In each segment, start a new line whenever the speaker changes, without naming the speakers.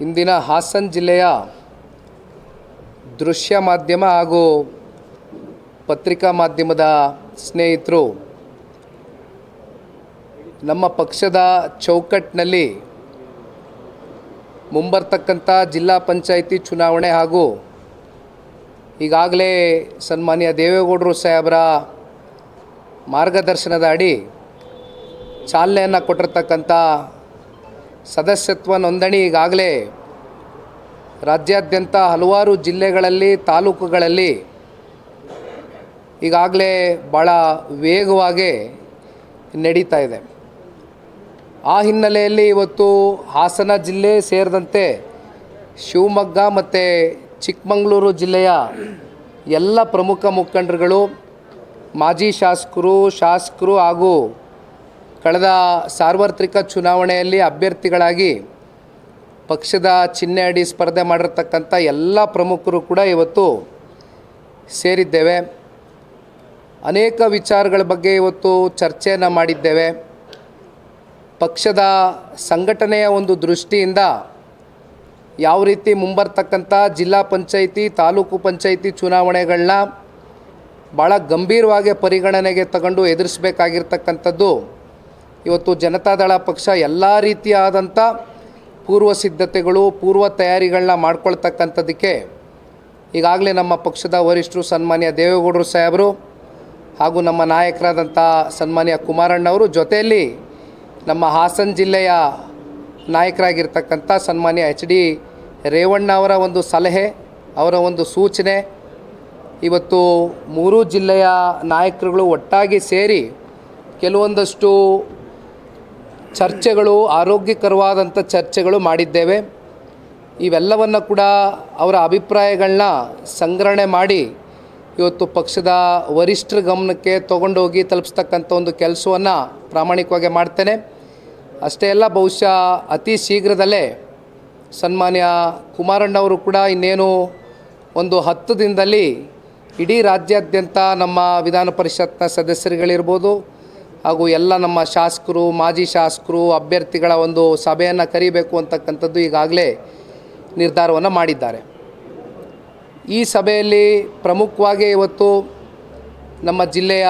ಇಂದಿನ ಹಾಸನ ಜಿಲ್ಲೆಯ ದೃಶ್ಯ ಮಾಧ್ಯಮ ಹಾಗೂ ಪತ್ರಿಕಾ ಮಾಧ್ಯಮದ ಸ್ನೇಹಿತರು ನಮ್ಮ ಪಕ್ಷದ ಚೌಕಟ್ಟಿನಲ್ಲಿ ಮುಂಬರ್ತಕ್ಕಂಥ ಜಿಲ್ಲಾ ಪಂಚಾಯಿತಿ ಚುನಾವಣೆ ಹಾಗೂ ಈಗಾಗಲೇ ಸನ್ಮಾನ್ಯ ದೇವೇಗೌಡರು ಸಾಹೇಬರ ಮಾರ್ಗದರ್ಶನದ ಅಡಿ ಚಾಲನೆಯನ್ನು ಕೊಟ್ಟಿರ್ತಕ್ಕಂಥ ಸದಸ್ಯತ್ವ ನೋಂದಣಿ ಈಗಾಗಲೇ ರಾಜ್ಯಾದ್ಯಂತ ಹಲವಾರು ಜಿಲ್ಲೆಗಳಲ್ಲಿ ತಾಲೂಕುಗಳಲ್ಲಿ ಈಗಾಗಲೇ ಭಾಳ ವೇಗವಾಗಿ ನಡೀತಾ ಇದೆ. ಆ ಹಿನ್ನೆಲೆಯಲ್ಲಿ ಇವತ್ತು ಹಾಸನ ಜಿಲ್ಲೆ ಸೇರಿದಂತೆ ಶಿವಮೊಗ್ಗ ಮತ್ತು ಚಿಕ್ಕಮಗಳೂರು ಜಿಲ್ಲೆಯ ಎಲ್ಲ ಪ್ರಮುಖ ಮುಖಂಡರುಗಳು, ಮಾಜಿ ಶಾಸಕರು ಹಾಗೂ ಕಳೆದ ಸಾರ್ವತ್ರಿಕ ಚುನಾವಣೆಯಲ್ಲಿ ಅಭ್ಯರ್ಥಿಗಳಾಗಿ ಪಕ್ಷದ ಚಿಹ್ನೆ ಅಡಿ ಸ್ಪರ್ಧೆ ಮಾಡಿರ್ತಕ್ಕಂಥ ಎಲ್ಲ ಪ್ರಮುಖರು ಕೂಡ ಇವತ್ತು ಸೇರಿದ್ದೇವೆ. ಅನೇಕ ವಿಚಾರಗಳ ಬಗ್ಗೆ ಇವತ್ತು ಚರ್ಚೆಯನ್ನು ಮಾಡಿದ್ದೇವೆ. ಪಕ್ಷದ ಸಂಘಟನೆಯ ಒಂದು ದೃಷ್ಟಿಯಿಂದ ಯಾವ ರೀತಿ ಮುಂಬರ್ತಕ್ಕಂಥ ಜಿಲ್ಲಾ ಪಂಚಾಯಿತಿ ತಾಲೂಕು ಪಂಚಾಯಿತಿ ಚುನಾವಣೆಗಳನ್ನ ಭಾಳ ಗಂಭೀರವಾಗಿ ಪರಿಗಣನೆಗೆ ತಗೊಂಡು ಎದುರಿಸಬೇಕಾಗಿರ್ತಕ್ಕಂಥದ್ದು ಇವತ್ತು ಜನತಾದಳ ಪಕ್ಷ ಎಲ್ಲ ರೀತಿಯಾದಂಥ ಪೂರ್ವ ಸಿದ್ಧತೆಗಳು ಪೂರ್ವ ತಯಾರಿಗಳನ್ನ ಮಾಡ್ಕೊಳ್ತಕ್ಕಂಥದ್ದಕ್ಕೆ ಈಗಾಗಲೇ ನಮ್ಮ ಪಕ್ಷದ ವರಿಷ್ಠರು ಸನ್ಮಾನ್ಯ ದೇವೇಗೌಡರು ಸಾಹೇಬರು ಹಾಗೂ ನಮ್ಮ ನಾಯಕರಾದಂಥ ಸನ್ಮಾನ್ಯ ಕುಮಾರಣ್ಣವರು, ಜೊತೆಯಲ್ಲಿ ನಮ್ಮ ಹಾಸನ ಜಿಲ್ಲೆಯ ನಾಯಕರಾಗಿರ್ತಕ್ಕಂಥ ಸನ್ಮಾನ್ಯ HD ರೇವಣ್ಣ ಅವರ ಒಂದು ಸಲಹೆ, ಅವರ ಒಂದು ಸೂಚನೆ, ಇವತ್ತು ಮೂರೂ ಜಿಲ್ಲೆಯ ನಾಯಕರುಗಳು ಒಟ್ಟಾಗಿ ಸೇರಿ ಕೆಲವೊಂದಷ್ಟು ಚರ್ಚೆಗಳು, ಆರೋಗ್ಯಕರವಾದಂಥ ಚರ್ಚೆಗಳು ಮಾಡಿದ್ದೇವೆ. ಇವೆಲ್ಲವನ್ನು ಕೂಡ ಅವರ ಅಭಿಪ್ರಾಯಗಳನ್ನ ಸಂಗ್ರಹಣೆ ಮಾಡಿ ಇವತ್ತು ಪಕ್ಷದ ವರಿಷ್ಠರ ಗಮನಕ್ಕೆ ತೊಗೊಂಡೋಗಿ ತಲುಪಿಸ್ತಕ್ಕಂಥ ಒಂದು ಕೆಲಸವನ್ನು ಪ್ರಾಮಾಣಿಕವಾಗಿ ಮಾಡ್ತೇನೆ. ಅಷ್ಟೇ ಅಲ್ಲ, ಬಹುಶಃ ಅತಿ ಶೀಘ್ರದಲ್ಲೇ ಸನ್ಮಾನ್ಯ ಕುಮಾರಣ್ಣವರು ಕೂಡ ಇನ್ನೇನು ಒಂದು 10 ದಿನದಲ್ಲಿ ಇಡೀ ರಾಜ್ಯಾದ್ಯಂತ ನಮ್ಮ ವಿಧಾನ ಪರಿಷತ್ನ ಸದಸ್ಯರುಗಳಿರ್ಬೋದು ಹಾಗೂ ಎಲ್ಲ ನಮ್ಮ ಶಾಸಕರು, ಮಾಜಿ ಶಾಸಕರು, ಅಭ್ಯರ್ಥಿಗಳ ಒಂದು ಸಭೆಯನ್ನು ಕರೀಬೇಕು ಅಂತಕ್ಕಂಥದ್ದು ಈಗಾಗಲೇ ನಿರ್ಧಾರವನ್ನು ಮಾಡಿದ್ದಾರೆ. ಈ ಸಭೆಯಲ್ಲಿ ಪ್ರಮುಖವಾಗಿ ಇವತ್ತು ನಮ್ಮ ಜಿಲ್ಲೆಯ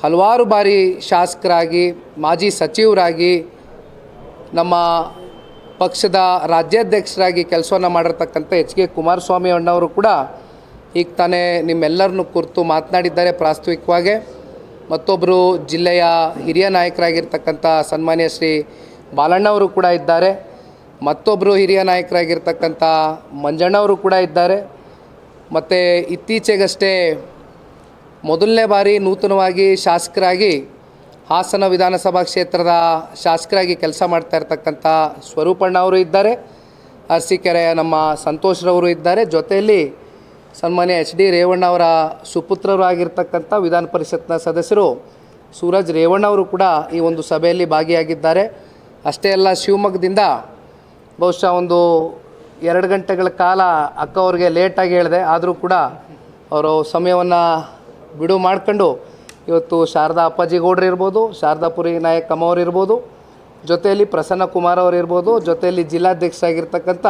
ಹಲವಾರು ಬಾರಿ ಶಾಸಕರಾಗಿ, ಮಾಜಿ ಸಚಿವರಾಗಿ, ನಮ್ಮ ಪಕ್ಷದ ರಾಜ್ಯಾಧ್ಯಕ್ಷರಾಗಿ ಕೆಲಸವನ್ನು ಮಾಡಿರ್ತಕ್ಕಂಥ HK ಕುಮಾರಸ್ವಾಮಿ ಅಣ್ಣವರು ಕೂಡ ಈಗ ತಾನೇ ನಿಮ್ಮೆಲ್ಲರನ್ನು ಕುರಿತು ಮಾತನಾಡಿದ್ದಾರೆ ಪ್ರಾಸ್ತಾವಿಕವಾಗಿ. ಮತ್ತೊಬ್ಬರು ಜಿಲ್ಲೆಯ ಹಿರಿಯ ನಾಯಕರಾಗಿರ್ತಕ್ಕಂಥ ಸನ್ಮಾನ್ಯ ಶ್ರೀ ಬಾಲಣ್ಣವರು ಕೂಡ ಇದ್ದಾರೆ. ಮತ್ತೊಬ್ಬರು ಹಿರಿಯ ನಾಯಕರಾಗಿರ್ತಕ್ಕಂಥ ಮಂಜಣ್ಣವರು ಕೂಡ ಇದ್ದಾರೆ. ಮತ್ತು ಇತ್ತೀಚೆಗಷ್ಟೇ ಮೊದಲನೇ ಬಾರಿ ನೂತನವಾಗಿ ಶಾಸಕರಾಗಿ ಹಾಸನ ವಿಧಾನಸಭಾ ಕ್ಷೇತ್ರದ ಶಾಸಕರಾಗಿ ಕೆಲಸ ಮಾಡ್ತಾ ಇರ್ತಕ್ಕಂಥ ಸ್ವರೂಪಣ್ಣ ಅವರು ಇದ್ದಾರೆ. ಅರಸೀಕೆರೆಯ ನಮ್ಮ ಸಂತೋಷರವರು ಇದ್ದಾರೆ. ಜೊತೆಯಲ್ಲಿ ಸನ್ಮಾನ್ಯ HD ರೇವಣ್ಣ ಅವರ ಸುಪುತ್ರರು ಆಗಿರ್ತಕ್ಕಂಥ ವಿಧಾನ ಪರಿಷತ್ನ ಸದಸ್ಯರು ಸೂರಜ್ ರೇವಣ್ಣ ಅವರು ಕೂಡ ಈ ಒಂದು ಸಭೆಯಲ್ಲಿ ಭಾಗಿಯಾಗಿದ್ದಾರೆ. ಅಷ್ಟೇ ಅಲ್ಲ, ಶಿವಮೊಗ್ಗದಿಂದ ಬಹುಶಃ ಒಂದು 2 ಗಂಟೆಗಳ ಕಾಲ ಅಕ್ಕ ಅವ್ರಿಗೆ ಲೇಟಾಗಿ ಹೇಳಿದೆ, ಆದರೂ ಕೂಡ ಅವರು ಸಮಯವನ್ನು ಬಿಡು ಮಾಡ್ಕೊಂಡು ಇವತ್ತು ಶಾರದಾ ಅಪ್ಪಾಜಿ ಗೌಡ್ರು ಇರ್ಬೋದು, ಶಾರದಾಪುರಿ ನಾಯಕ್ ಅಮ್ಮವ್ರು ಇರ್ಬೋದು, ಜೊತೆಯಲ್ಲಿ ಪ್ರಸನ್ನ ಕುಮಾರ್ ಅವರು ಇರ್ಬೋದು, ಜೊತೆಯಲ್ಲಿ ಜಿಲ್ಲಾಧ್ಯಕ್ಷರಾಗಿರ್ತಕ್ಕಂಥ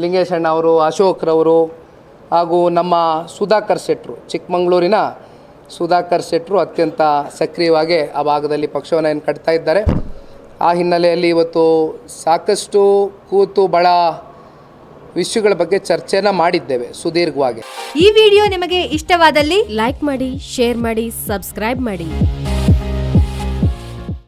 ಲಿಂಗೇಶಣ್ಣ ಅವರು, ಅಶೋಕ್ರವರು ಹಾಗೂ ನಮ್ಮ ಸುಧಾಕರ್ ಶೆಟ್ಟರು, ಚಿಕ್ಕಮಗಳೂರಿನ ಸುಧಾಕರ್ ಶೆಟ್ಟರು ಅತ್ಯಂತ ಸಕ್ರಿಯವಾಗಿ ಆ ಭಾಗದಲ್ಲಿ ಪಕ್ಷವನ್ನು ಕಟ್ತಾ ಇದ್ದಾರೆ. ಆ ಹಿನ್ನೆಲೆಯಲ್ಲಿ ಇವತ್ತು ಸಾಕಷ್ಟು ಕೂತು ಭಾಳ ವಿಷಯಗಳ ಬಗ್ಗೆ ಚರ್ಚೆನ ಮಾಡಿದ್ದೇವೆ ಸುದೀರ್ಘವಾಗಿ.
ಈ ವಿಡಿಯೋ ನಿಮಗೆ ಇಷ್ಟವಾದಲ್ಲಿ ಲೈಕ್ ಮಾಡಿ, ಶೇರ್ ಮಾಡಿ, ಸಬ್ಸ್ಕ್ರೈಬ್ ಮಾಡಿ.